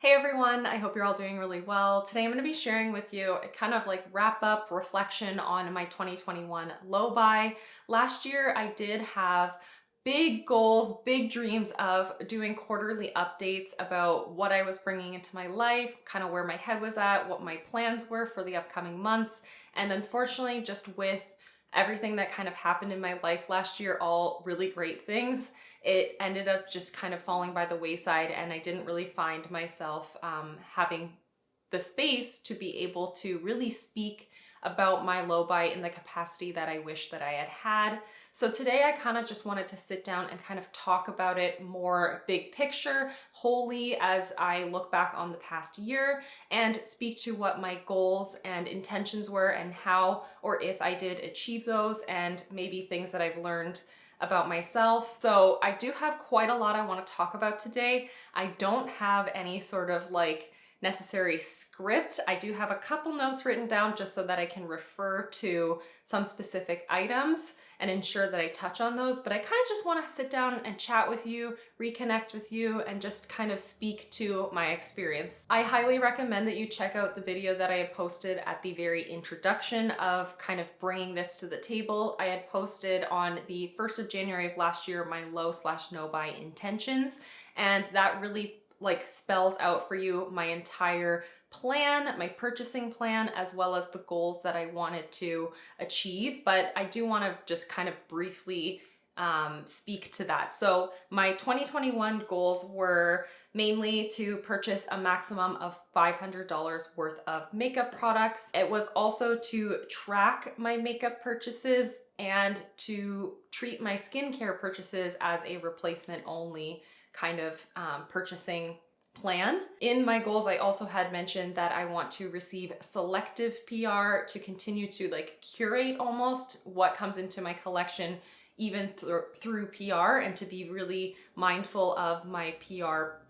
Hey everyone, I hope you're all doing really well. Today I'm going to be sharing with you a kind of like wrap up reflection on my 2021 low buy. Last year I did have big goals, big dreams of doing quarterly updates about what I was bringing into my life, kind of where my head was at, what my plans were for the upcoming months. And unfortunately, just with everything that kind of happened in my life last year, all really great things, it ended up just kind of falling by the wayside, and I didn't really find myself having the space to be able to really speak about my low buy in the capacity that I wish that I had had. So today I kind of just wanted to sit down and kind of talk about it more big picture, wholly as I look back on the past year and speak to what my goals and intentions were and how or if I did achieve those, and maybe things that I've learned about myself. So I do have quite a lot I want to talk about today. I don't have any sort of like necessary script. I do have a couple notes written down just so that I can refer to some specific items and ensure that I touch on those, but I kind of just want to sit down and chat with you, reconnect with you, and just kind of speak to my experience. I highly recommend that you check out the video that I had posted at the very introduction of kind of bringing this to the table. I had posted on the 1st of January of last year my low/no buy intentions, and that really like spells out for you my entire plan, my purchasing plan, as well as the goals that I wanted to achieve. But I do want to just kind of briefly speak to that. So my 2021 goals were mainly to purchase a maximum of $500 worth of makeup products. It was also to track my makeup purchases and to treat my skincare purchases as a replacement only kind of purchasing plan. In my goals, I also had mentioned that I want to receive selective PR to continue to like curate almost what comes into my collection, even through PR, and to be really mindful of my PR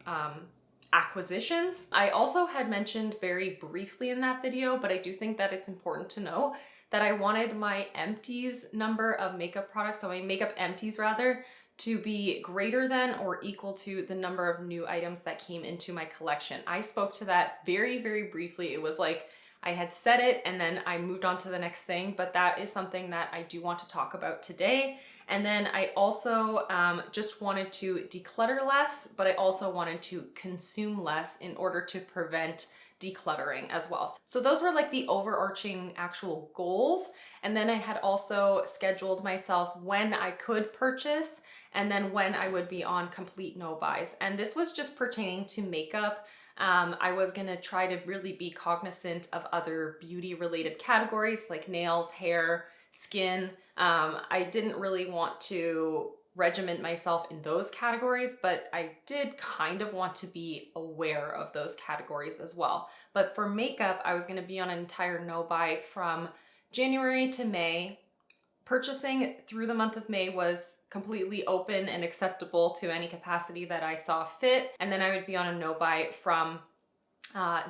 acquisitions. I also had mentioned very briefly in that video, but I do think that it's important to know that I wanted my empties number of makeup products, so my makeup empties rather, to be greater than or equal to the number of new items that came into my collection. I spoke to that very, very briefly. It was like I had said it and then I moved on to the next thing, but that is something that I do want to talk about today. And then I also just wanted to declutter less, but I also wanted to consume less in order to prevent decluttering as well. So those were like the overarching actual goals. And then I had also scheduled myself when I could purchase and then when I would be on complete no buys. And this was just pertaining to makeup. I was gonna try to really be cognizant of other beauty related categories like nails, hair, skin. I didn't really want to regiment myself in those categories, but I did kind of want to be aware of those categories as well. But for makeup, I was going to be on an entire no buy from January to May. Purchasing through the month of May was completely open and acceptable to any capacity that I saw fit. And then I would be on a no buy from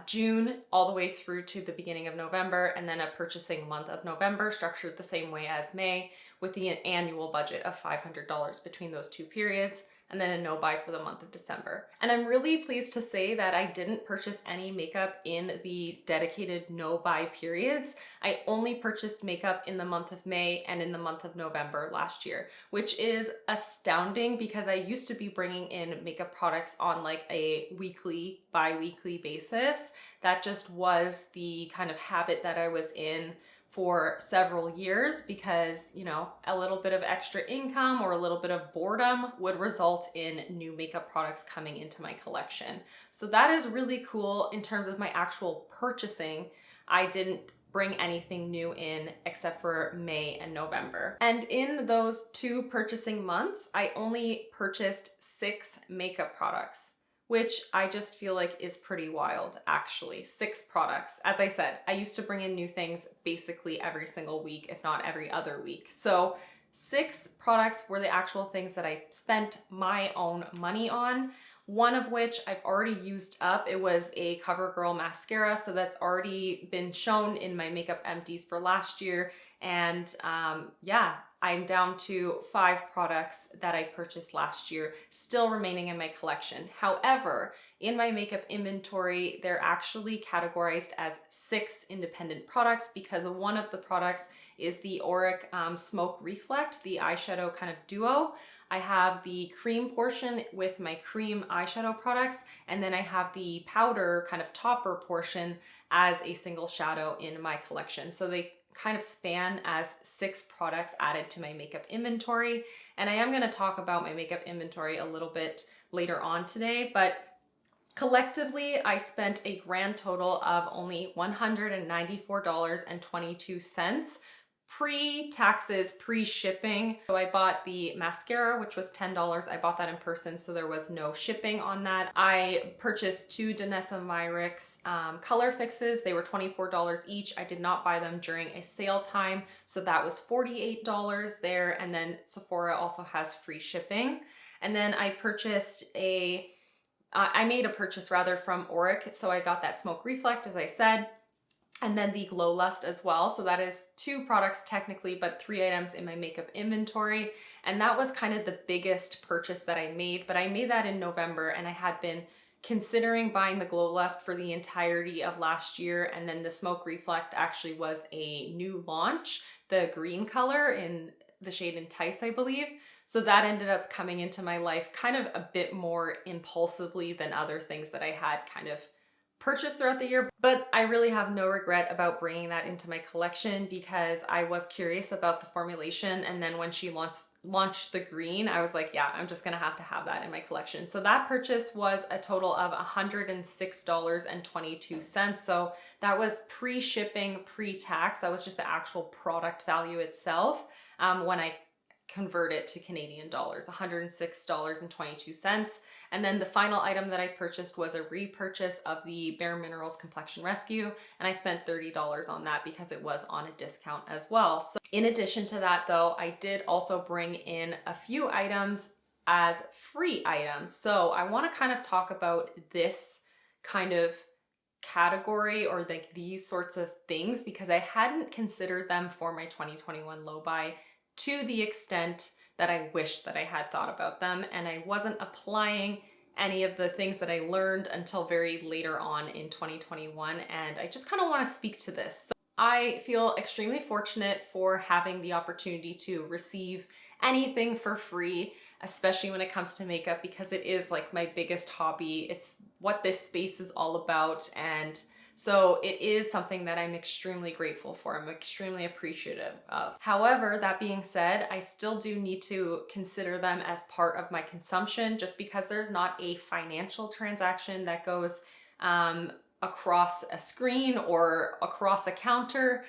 June all the way through to the beginning of November, and then a purchasing month of November structured the same way as May, with the annual budget of $500 between those two periods, and then a no buy for the month of December. And I'm really pleased to say that I didn't purchase any makeup in the dedicated no buy periods. I only purchased makeup in the month of May and in the month of November last year, which is astounding because I used to be bringing in makeup products on like a weekly, bi-weekly basis. That just was the kind of habit that I was in for several years because, you know, a little bit of extra income or a little bit of boredom would result in new makeup products coming into my collection. So that is really cool in terms of my actual purchasing. I didn't bring anything new in except for May and November. And in those two purchasing months, I only purchased 6 makeup products, which I just feel like is pretty wild, actually. 6 products. As I said, I used to bring in new things basically every single week, if not every other week. So 6 products were the actual things that I spent my own money on, one of which I've already used up. It was a CoverGirl mascara, so that's already been shown in my makeup empties for last year, And yeah, I'm down to 5 products that I purchased last year still remaining in my collection. However, in my makeup inventory, they're actually categorized as 6 independent products because one of the products is the Auric Smoke Reflect, the eyeshadow kind of duo. I have the cream portion with my cream eyeshadow products, and then I have the powder kind of topper portion as a single shadow in my collection. So they kind of span as 6 products added to my makeup inventory. And I am going to talk about my makeup inventory a little bit later on today, but collectively, I spent a grand total of only $194.22 pre-taxes, pre-shipping. So I bought the mascara, which was $10. I bought that in person, so there was no shipping on that. I purchased 2 Danessa Myricks color fixes. They were $24 each. I did not buy them during a sale time, so that was $48 there. And then Sephora also has free shipping. And then I purchased I made a purchase rather from Auric. So I got that Smoke Reflect, as I said, and then the Glow Lust as well. So that is 2 products technically, but 3 items in my makeup inventory. And that was kind of the biggest purchase that I made, but I made that in November, and I had been considering buying the Glow Lust for the entirety of last year. And then the Smoke Reflect actually was a new launch, the green color in the shade Entice, I believe. So that ended up coming into my life kind of a bit more impulsively than other things that I had kind of purchased throughout the year. But I really have no regret about bringing that into my collection because I was curious about the formulation. And then when she launched the green, I was like, yeah, I'm just gonna have to have that in my collection. So that purchase was a total of $106.22. So that was pre-shipping, pre-tax. That was just the actual product value itself. When I convert it to Canadian dollars, $106.22. And then the final item that I purchased was a repurchase of the Bare Minerals Complexion Rescue, and I spent $30 on that because it was on a discount as well. So in addition to that though, I did also bring in a few items as free items. So I want to kind of talk about this kind of category or like these sorts of things because I hadn't considered them for my 2021 low buy to the extent that I wish that I had thought about them, and I wasn't applying any of the things that I learned until very later on in 2021, and I just kind of want to speak to this. So I feel extremely fortunate for having the opportunity to receive anything for free, especially when it comes to makeup, because it is like my biggest hobby. It's what this space is all about, and so it is something that I'm extremely grateful for. I'm extremely appreciative of. However, that being said, I still do need to consider them as part of my consumption just because there's not a financial transaction that goes across a screen or across a counter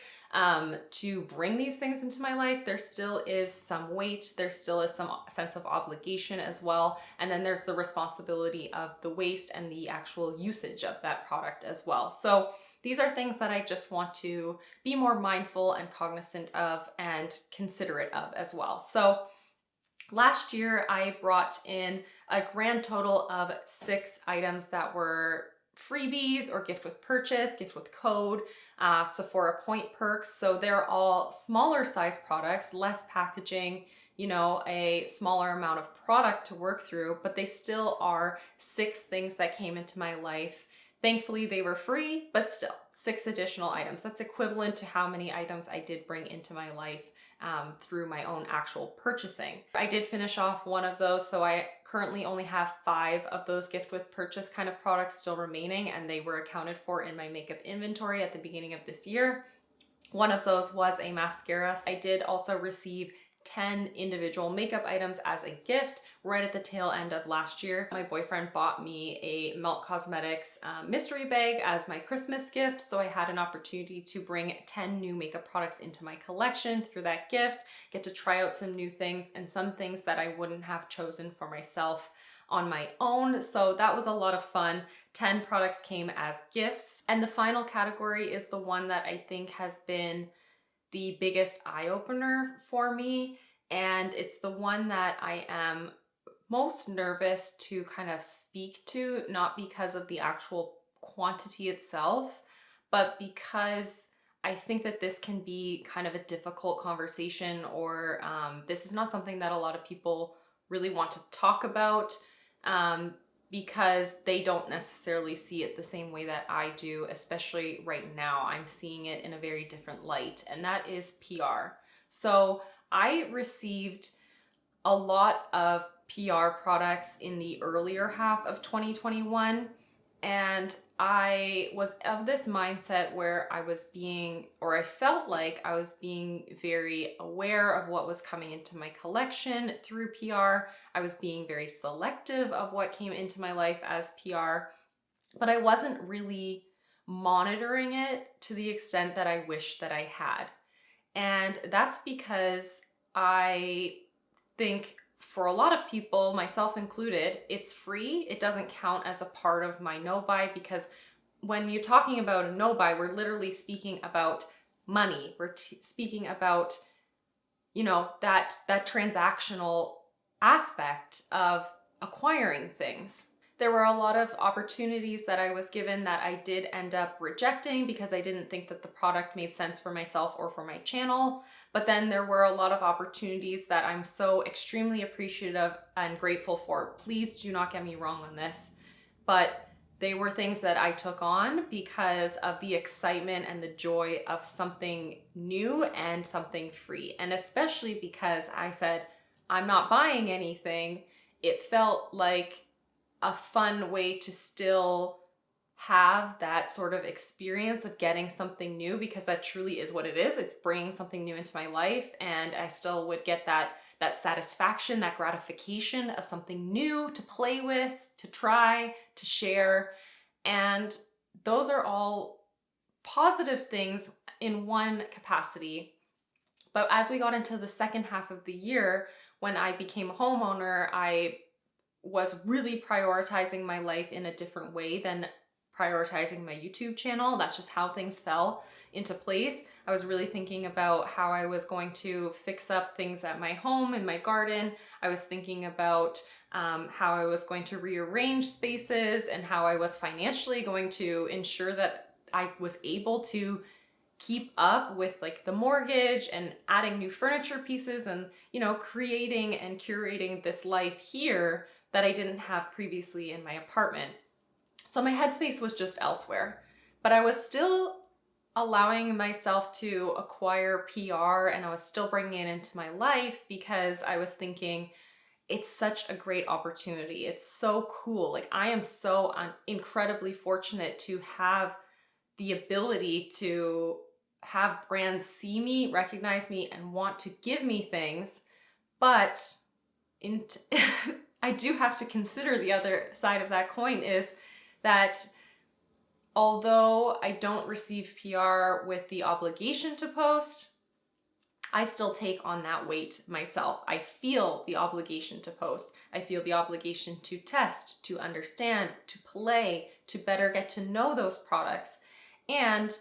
to bring these things into my life. There still is some weight, there still is some sense of obligation as well, and then there's the responsibility of the waste and the actual usage of that product as well. So these are things that I just want to be more mindful and cognizant of and considerate of as well. So last year I brought in a grand total of 6 items that were freebies or gift with purchase, gift with code, Sephora point perks. So they're all smaller size products, less packaging, you know, a smaller amount of product to work through, but they still are 6 things that came into my life. Thankfully, they were free, but still 6 additional items. That's equivalent to how many items I did bring into my life through my own actual purchasing. I did finish off one of those, so I currently only have 5 of those gift with purchase kind of products still remaining, and they were accounted for in my makeup inventory at the beginning of this year. One of those was a mascara. I did also receive 10 individual makeup items as a gift right at the tail end of last year. My boyfriend bought me a Melt Cosmetics mystery bag as my Christmas gift, so I had an opportunity to bring 10 new makeup products into my collection through that gift, get to try out some new things and some things that I wouldn't have chosen for myself on my own. So that was a lot of fun. 10 products came as gifts. And the final category is the one that I think has been the biggest eye-opener for me, and it's the one that I am most nervous to kind of speak to, not because of the actual quantity itself, but because I think that this can be kind of a difficult conversation, or this is not something that a lot of people really want to talk about because they don't necessarily see it the same way that I do, especially right now. I'm seeing it in a very different light, and that is PR. So I received a lot of PR products in the earlier half of 2021. And I was of this mindset where I was being, or I felt like I was being very aware of what was coming into my collection through PR. I was being very selective of what came into my life as PR, but I wasn't really monitoring it to the extent that I wish that I had. And that's because I think for a lot of people, myself included, it's free. It doesn't count as a part of my no buy, because when you're talking about a no buy, we're literally speaking about money. We're speaking about, you know, that transactional aspect of acquiring things. There were a lot of opportunities that I was given that I did end up rejecting because I didn't think that the product made sense for myself or for my channel. But then there were a lot of opportunities that I'm so extremely appreciative and grateful for. Please do not get me wrong on this, but they were things that I took on because of the excitement and the joy of something new and something free. And especially because I said, I'm not buying anything, it felt like a fun way to still have that sort of experience of getting something new, because that truly is what it is. It's bringing something new into my life, and I still would get that satisfaction, that gratification of something new to play with, to try, to share. And those are all positive things in one capacity. But as we got into the second half of the year, when I became a homeowner, I was really prioritizing my life in a different way than prioritizing my YouTube channel. That's just how things fell into place. I was really thinking about how I was going to fix up things at my home, in my garden. I was thinking about how I was going to rearrange spaces and how I was financially going to ensure that I was able to keep up with like the mortgage and adding new furniture pieces and, you know, creating and curating this life here that I didn't have previously in my apartment. So my headspace was just elsewhere, but I was still allowing myself to acquire PR, and I was still bringing it into my life because I was thinking, it's such a great opportunity. It's so cool. Like, I am so incredibly fortunate to have the ability to have brands see me, recognize me, and want to give me things. But I do have to consider the other side of that coin, is that although I don't receive PR with the obligation to post, I still take on that weight myself. I feel the obligation to post. I feel the obligation to test, to understand, to play, to better get to know those products. And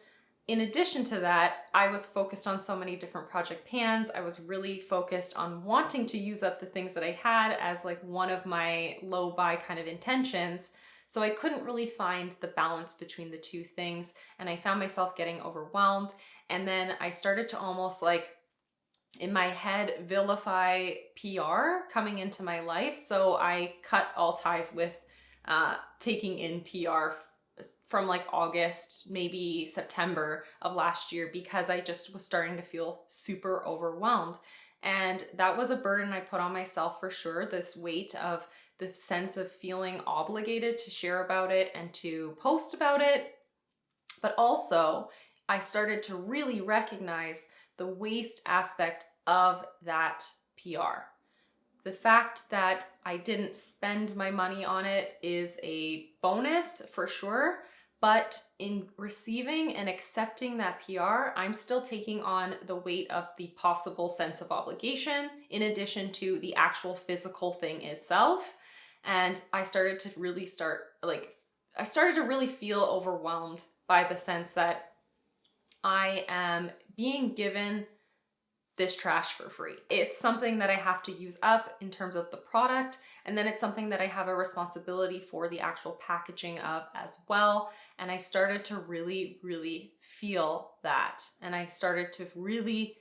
in addition to that, I was focused on so many different project pans. I was really focused on wanting to use up the things that I had as like one of my low buy kind of intentions. So I couldn't really find the balance between the two things. And I found myself getting overwhelmed. And then I started to almost like in my head vilify PR coming into my life. So I cut all ties with taking in PR from like August, maybe September of last year, because I just was starting to feel super overwhelmed. And that was a burden I put on myself for sure, this weight of the sense of feeling obligated to share about it and to post about it. But also, I started to really recognize the waste aspect of that PR. The fact that I didn't spend my money on it is a bonus for sure, but in receiving and accepting that PR, I'm still taking on the weight of the possible sense of obligation in addition to the actual physical thing itself. And I started to really feel overwhelmed by the sense that I am being given this trash for free. It's something that I have to use up in terms of the product, and then it's something that I have a responsibility for the actual packaging of as well. And I started to really, really feel that. And I started to really,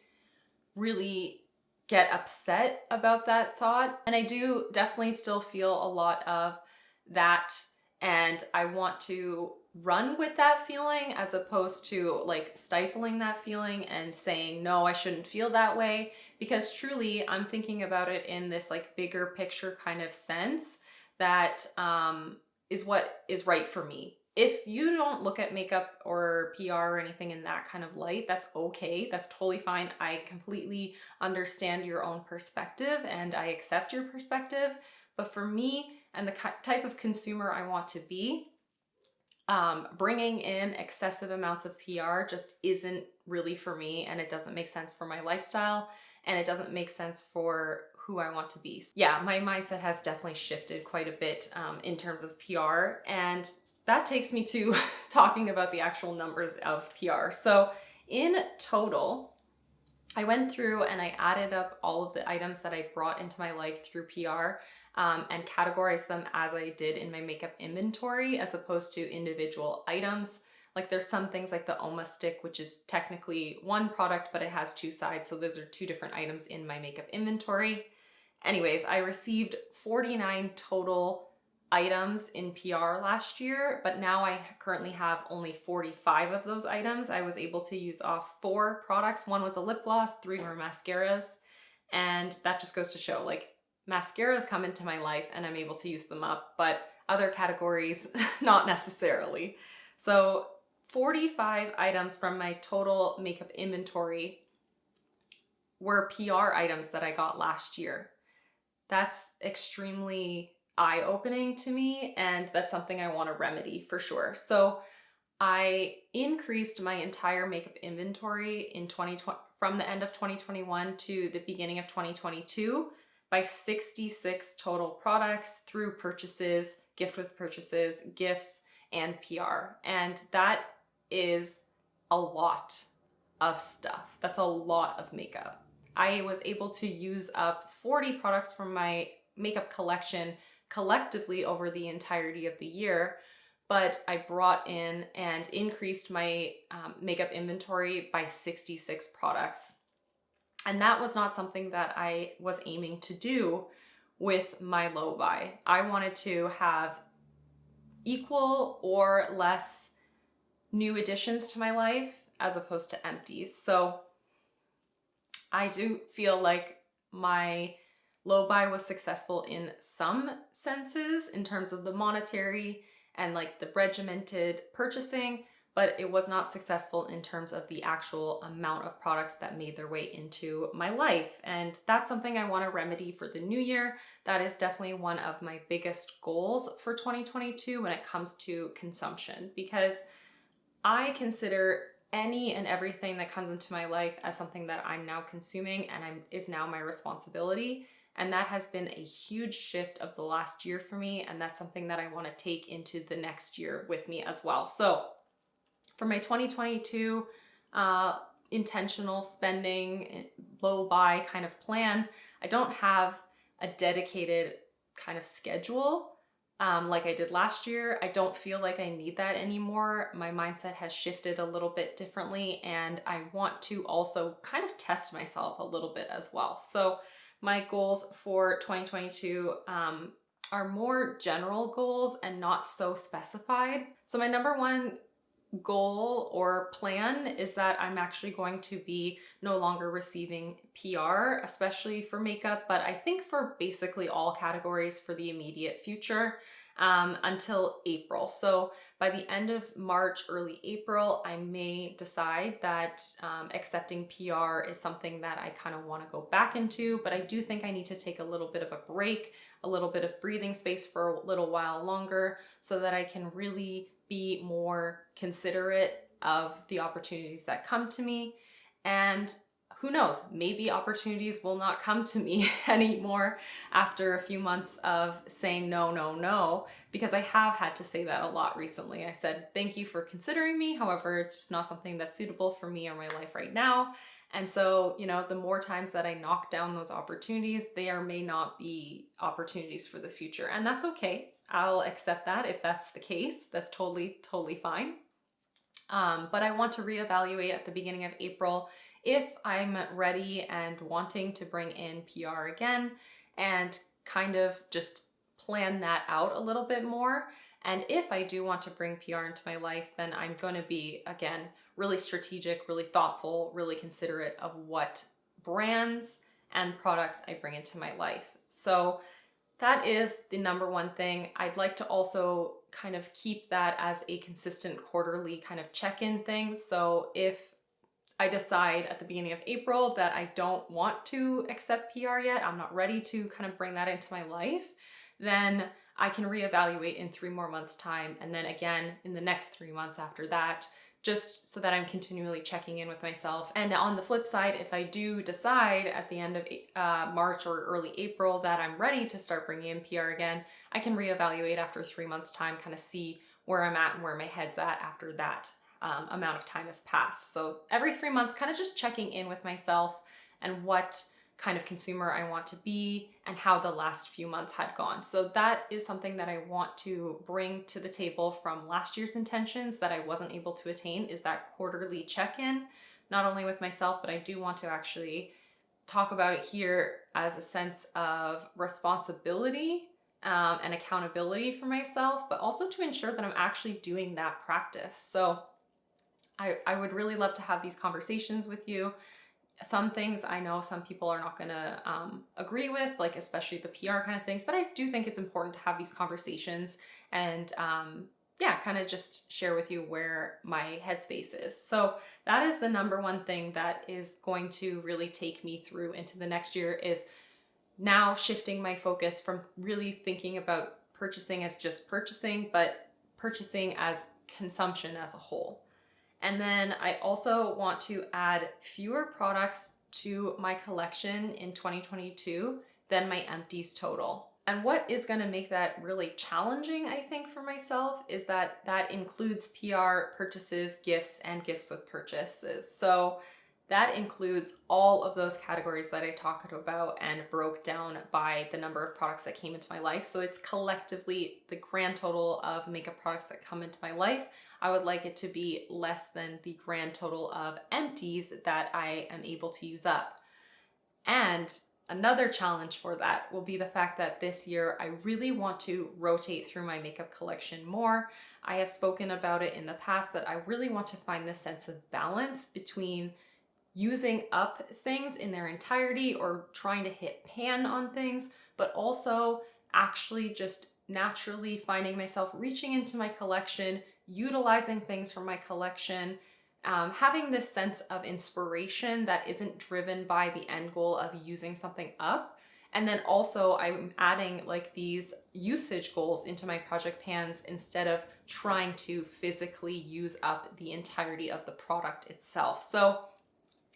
really get upset about that thought. And I do definitely still feel a lot of that. And I want to run with that feeling as opposed to like stifling that feeling and saying, no, I shouldn't feel that way. Because truly, I'm thinking about it in this like bigger picture kind of sense that is what is right for me. If you don't look at makeup or PR or anything in that kind of light, that's okay. That's totally fine. I completely understand your own perspective and I accept your perspective. But for me and the type of consumer I want to be, bringing in excessive amounts of PR just isn't really for me, and it doesn't make sense for my lifestyle, and it doesn't make sense for who I want to be. Yeah, my mindset has definitely shifted quite a bit in terms of PR, and that takes me to talking about the actual numbers of PR. So in total, I went through and I added up all of the items that I brought into my life through PR and categorized them as I did in my makeup inventory as opposed to individual items. Like there's some things like the Oma stick, which is technically one product, but it has two sides. So those are two different items in my makeup inventory. Anyways, I received 49 total items in PR last year, but now I currently have only 45 of those items. I was able to use off 4 products. 1 was a lip gloss, 3 were mascaras, and that just goes to show like mascaras come into my life and I'm able to use them up, but other categories, not necessarily. So 45 items from my total makeup inventory were PR items that I got last year. That's extremely eye-opening to me, and that's something I want to remedy for sure. So I increased my entire makeup inventory in 2020 from the end of 2021 to the beginning of 2022 by 66 total products through purchases, gift with purchases, gifts, and PR. And that is a lot of stuff. That's a lot of makeup. I was able to use up 40 products from my makeup collection collectively over the entirety of the year, but I brought in and increased my makeup inventory by 66 products. And that was not something that I was aiming to do with my low buy. I wanted to have equal or less new additions to my life as opposed to empties. So I do feel like my low buy was successful in some senses in terms of the monetary and like the regimented purchasing, but it was not successful in terms of the actual amount of products that made their way into my life. And that's something I want to remedy for the new year. That is definitely one of my biggest goals for 2022 when it comes to consumption, because I consider any and everything that comes into my life as something that I'm now consuming and is now my responsibility. And that has been a huge shift of the last year for me. And that's something that I want to take into the next year with me as well. So for my 2022 intentional spending, low buy kind of plan, I don't have a dedicated kind of schedule like I did last year. I don't feel like I need that anymore. My mindset has shifted a little bit differently, and I want to also kind of test myself a little bit as well. So my goals for 2022 are more general goals and not so specified. So my number one goal or plan is that I'm actually going to be no longer receiving PR, especially for makeup, but I think for basically all categories for the immediate future until April. So by the end of March, early April, I may decide that accepting PR is something that I kind of want to go back into, but I do think I need to take a little bit of a break, a little bit of breathing space for a little while longer so that I can really be more considerate of the opportunities that come to me. And who knows, maybe opportunities will not come to me anymore after a few months of saying no, no, no, because I have had to say that a lot recently. I said, thank you for considering me. However, it's just not something that's suitable for me or my life right now. And so, you know, the more times that I knock down those opportunities, there may not be opportunities for the future. And that's okay. I'll accept that if that's the case. That's totally, totally fine. But I want to reevaluate at the beginning of April if I'm ready and wanting to bring in PR again, and kind of just plan that out a little bit more. And if I do want to bring PR into my life, then I'm going to be, again, really strategic, really thoughtful, really considerate of what brands and products I bring into my life. So that is the number one thing. I'd like to also kind of keep that as a consistent quarterly kind of check-in thing. So if I decide at the beginning of April that I don't want to accept PR yet, I'm not ready to kind of bring that into my life, then I can reevaluate in 3 more months' time. And then again, in the next 3 months after that, just so that I'm continually checking in with myself. And on the flip side, if I do decide at the end of March or early April that I'm ready to start bringing in PR again, I can reevaluate after 3 months' time, kind of see where I'm at and where my head's at after that amount of time has passed. So every 3 months, kind of just checking in with myself and what kind of consumer I want to be and how the last few months had gone. So that is something that I want to bring to the table from last year's intentions that I wasn't able to attain, is that quarterly check-in, not only with myself, but I do want to actually talk about it here as a sense of responsibility and accountability for myself, but also to ensure that I'm actually doing that practice. So I would really love to have these conversations with you. Some things I know some people are not going to agree with, like especially the PR kind of things, but I do think it's important to have these conversations and yeah, kind of just share with you where my headspace is. So that is the number one thing that is going to really take me through into the next year, is now shifting my focus from really thinking about purchasing as just purchasing, but purchasing as consumption as a whole. And then I also want to add fewer products to my collection in 2022 than my empties total. And what is going to make that really challenging, I think, for myself is that that includes PR, purchases, gifts, and gifts with purchases. So that includes all of those categories that I talked about and broke down by the number of products that came into my life. So it's collectively the grand total of makeup products that come into my life. I would like it to be less than the grand total of empties that I am able to use up. And another challenge for that will be the fact that this year I really want to rotate through my makeup collection more. I have spoken about it in the past that I really want to find this sense of balance between using up things in their entirety or trying to hit pan on things, but also actually just naturally finding myself reaching into my collection, utilizing things from my collection, having this sense of inspiration that isn't driven by the end goal of using something up. And then also I'm adding like these usage goals into my project pans instead of trying to physically use up the entirety of the product itself. So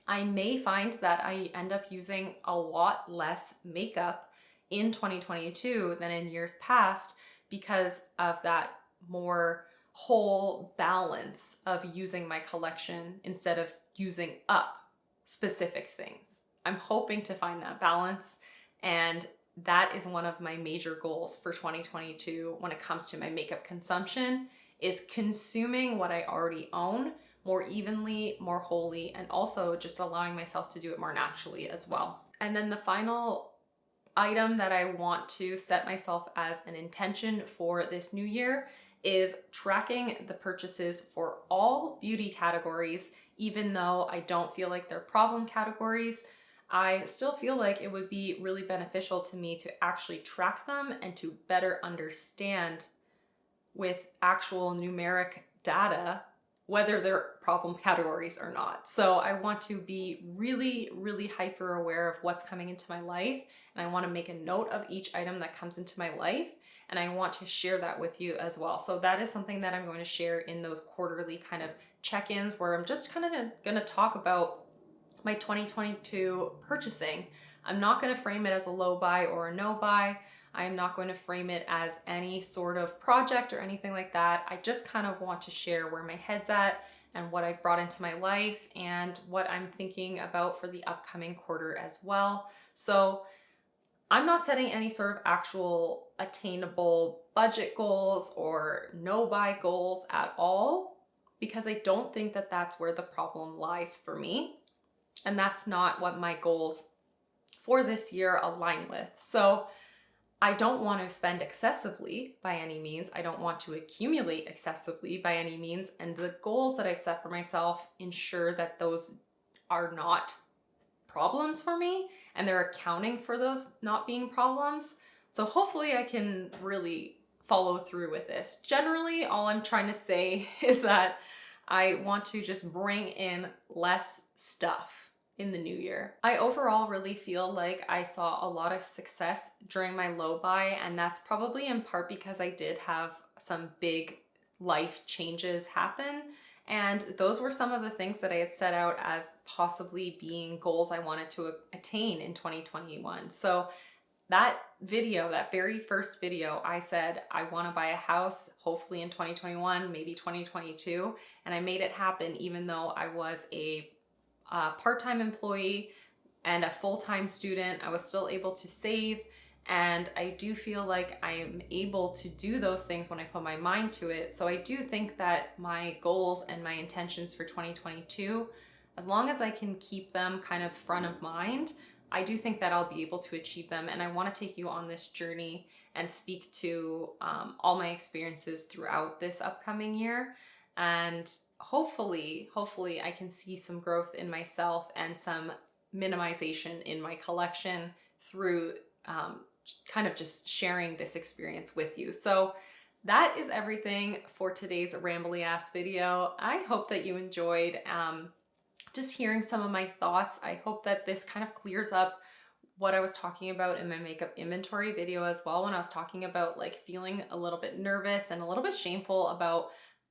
I may find that I end up using a lot less makeup in 2022 than in years past because of that more whole balance of using my collection instead of using up specific things. I'm hoping to find that balance, and that is one of my major goals for 2022 when it comes to my makeup consumption, is consuming what I already own more evenly, more wholly, and also just allowing myself to do it more naturally as well. And then the final item that I want to set myself as an intention for this new year is tracking the purchases for all beauty categories. Even though I don't feel like they're problem categories, I still feel like it would be really beneficial to me to actually track them and to better understand with actual numeric data whether they're problem categories or not. So I want to be really, really hyper aware of what's coming into my life, and I want to make a note of each item that comes into my life, and I want to share that with you as well. So that is something that I'm going to share in those quarterly kind of check-ins, where I'm just kind of going to talk about my 2022 purchasing. I'm not going to frame it as a low buy or a no buy. I am not going to frame it as any sort of project or anything like that. I just kind of want to share where my head's at and what I've brought into my life and what I'm thinking about for the upcoming quarter as well. So I'm not setting any sort of actual attainable budget goals or no buy goals at all, because I don't think that that's where the problem lies for me. And that's not what my goals for this year align with. So I don't want to spend excessively by any means. I don't want to accumulate excessively by any means. And the goals that I've set for myself ensure that those are not problems for me and they're accounting for those not being problems. So hopefully I can really follow through with this. Generally, all I'm trying to say is that I want to just bring in less stuff in the new year. I overall really feel like I saw a lot of success during my low buy, and that's probably in part because I did have some big life changes happen. And those were some of the things that I had set out as possibly being goals I wanted to attain in 2021. So that video, that very first video, I said I want to buy a house, hopefully in 2021, maybe 2022. And I made it happen even though I was a part-time employee and a full-time student. I was still able to save, and I do feel like I am able to do those things when I put my mind to it. So I do think that my goals and my intentions for 2022, as long as I can keep them kind of front of mind, I do think that I'll be able to achieve them. And I want to take you on this journey and speak to all my experiences throughout this upcoming year. And hopefully I can see some growth in myself and some minimization in my collection through kind of just sharing this experience with you. So that is everything for today's rambly ass video. I hope that you enjoyed just hearing some of my thoughts. I hope that this kind of clears up what I was talking about in my makeup inventory video as well, when I was talking about like feeling a little bit nervous and a little bit shameful about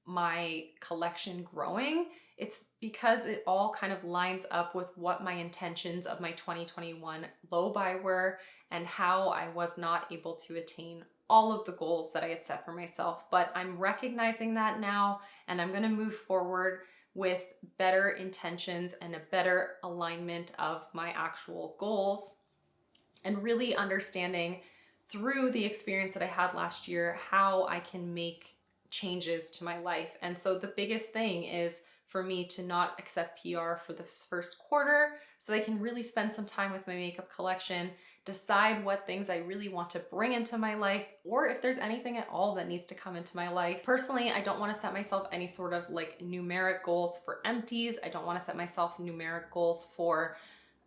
my collection growing. It's because it all kind of lines up with what my intentions of my 2021 low buy were and how I was not able to attain all of the goals that I had set for myself. But I'm recognizing that now, and I'm going to move forward with better intentions and a better alignment of my actual goals, and really understanding through the experience that I had last year how I can make changes to my life. And so the biggest thing is for me to not accept PR for this first quarter, so I can really spend some time with my makeup collection, decide what things I really want to bring into my life, or if there's anything at all that needs to come into my life. Personally, I don't want to set myself any sort of like numeric goals for empties. I don't want to set myself numeric goals for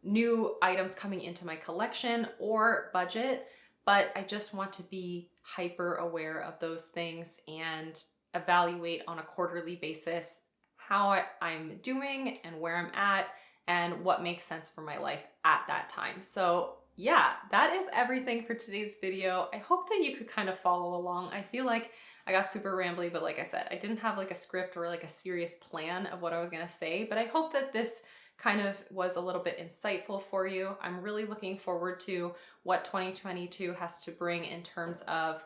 new items coming into my collection or budget, but I just want to be hyper aware of those things and evaluate on a quarterly basis how I'm doing and where I'm at and what makes sense for my life at that time. So yeah, that is everything for today's video. I hope that you could kind of follow along. I feel like I got super rambly, but like I said, I didn't have like a script or like a serious plan of what I was gonna say, but I hope that this kind of was a little bit insightful for you. I'm really looking forward to what 2022 has to bring in terms of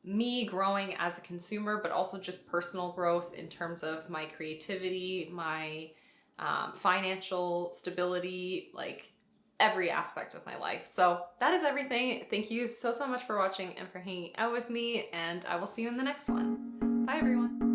me growing as a consumer, but also just personal growth in terms of my creativity, my financial stability, like every aspect of my life. So that is everything. Thank you so much for watching and for hanging out with me, and I will see you in the next one. Bye everyone.